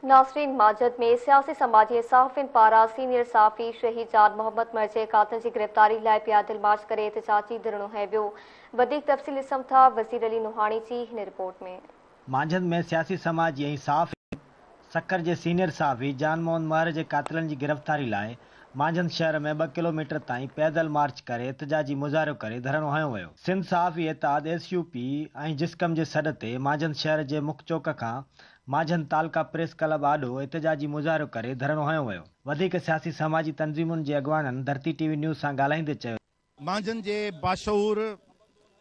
नासरीन माजद में सियासी समाजी सहाफ़िन पारा सीनियर सहाफ़ी शहीद जान मोहम्मद मर जे कातिल की गिरफ़्तारी लाइ पैदल मार्च करे एहतजाजी धरणो है वियो। वधीक तफ़सील ॾिसूं था वज़ीर अली नूहानी जी हिन रिपोर्ट में। मांझंद में सियासी समाज ऐं सहाफ़ी सकर जे सीनियर सहाफ़ी जान मोहम्मद महर जे कातिलनि जी गिरफ़्तारी लाइ मांझंद शहर में 2 किलोमीटर ताईं पैदल मार्च करे एहतजाजी मुज़ाहिरो करे धरणो हयो वियो। सिंध सहाफ़ी इत्तेहाद SUP ऐं जिस्कम जे सॾ ते मांझंद शहर जे मुख्य चौक खां मांझंद तालका प्रेस क्लब आॾो एहतजाजी मुज़ाहिरो करे धरणो हयो वियो। वधीक सियासी समाजी तंज़ीमुनि जे अॻवाननि धरती TV न्यूज़ सां ॻाल्हाईंदे चयो, मांझंद जे बाशऊर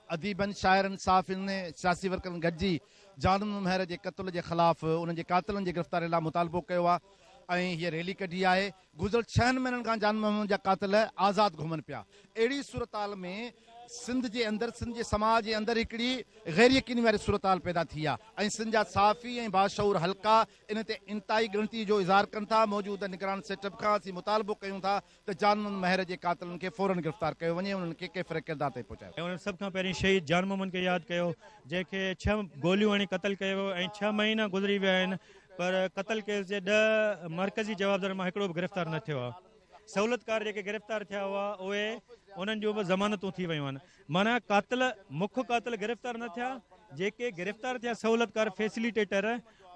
अदीबन शाइरनि सहाफ़ियुनि सियासी वर्करनि गॾिजी जान मोहम्मद महर जे क़त्ल जे ख़िलाफ़ उन्हनि जे कातिलनि जे गिरफ़्तारी लाइ मुतालबो कयो आहे ऐं हीअ रैली कढी आहे। गुज़िरियल 6 महीननि खां जान मोहम्मद जा कातिल आज़ादु घुमनि पिया। अहिड़ी सूरताल में सिंध जे अंदरि सिंध जे समाज जे अंदरि हिकिड़ी गैर यकीनी वारी सूरताल पैदा थी आहे ऐं सिंध जा सहाफ़ी ऐं बाशऊर हल्का इन ते इंतहाई गिणती जो इज़हार कनि था। मौजूदा निगरान सेटअप खां असीं मुतालबो कयूं था त जान मोहम्मद महर जे कातिलनि खे फ़ौरन गिरफ़्तार कयो वञे, उन्हनि खे कैफ़िर किरदार ते पहुचायो। उन्हनि सभ खां पहिरीं शहीद जान मोहम्मद खे यादि कयो, जंहिंखे 6 गोलियूं हणी क़तल कयो ऐं 6 महीना गुज़री विया आहिनि, पर क़तल केस जे 10 मरकज़ी जवाबदार मां हिकिड़ो बि गिरफ़्तार न थियो आहे। सहूलतकार जेके गिरफ़्तार थिया हुआ उहे उन्हनि जूं बि ज़मानतूं थी वियूं आहिनि। माना कातिल मुख्य कातिल गिरफ़्तार न थिया, जेके गिरफ़्तार थिया सहूलतकार फैसिलिटेटर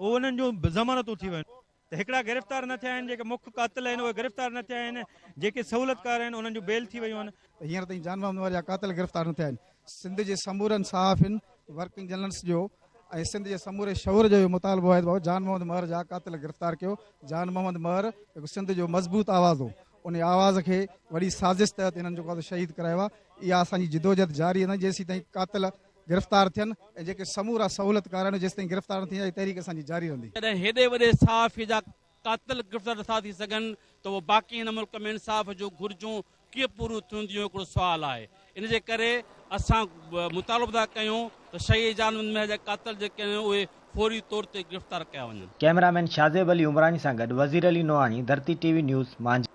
उन्हनि जूं ज़मानतूं थी वियूं आहिनि। त हिकिड़ा गिरफ़्तार न थिया आहिनि, जेके मुख्य कातिल आहिनि उहे गिरफ़्तार न थिया आहिनि, जेके सहूलतकार आहिनि उन्हनि जूं बेल थी वियूं आहिनि। हींअर ताईं जान मोहम्मद महर जा कातिल गिरफ़्तार न थिया आहिनि। सिंध जे समूरनि सहाफ़ियुनि वर्किंग जर्नलिस्ट जो ऐं सिंध जे समूरे शहर जो मुतालबो आहे त जान मोहम्मद महर जा कातिल गिरफ़्तार कयो। जान मोहम्मद महर हिकु सिंध जो मज़बूत आवाज़ हो, उन आवाज़ खे वॾी साज़िश तहत इन्हनि जो शहीद करायो आहे। इहा असांजी जिदोजहद जारी रहंदी जेसीं ताईं कातिल गिरफ़्तार थियनि ऐं जेके समूरा सहूलतकार आहिनि जेसीं ताईं गिरफ़्तार न थी वञे तहरीक असांजी जारी रहंदी। जॾहिं हेॾे वॾे सहाफ़ी जा कातिल गिरफ़्तार नथा थी सघनि त उहो बाक़ी हिन मुल्क में इंसाफ़ जो घुरिजूं कीअं पूरियूं थींदियूं हिकिड़ो सुवालु आहे। इन जे करे असां मुतालबो था कयूं त शहीद जान मोहम्मद महर जा कातिल जेके आहिनि उहे फौरी तौर ते गिरफ़्तार कया वञनि। कैमरामैन शाज़ेब अली उमरानी सां गॾु वज़ीर अली नूहानी, धरती TV न्यूज़ मांझंद।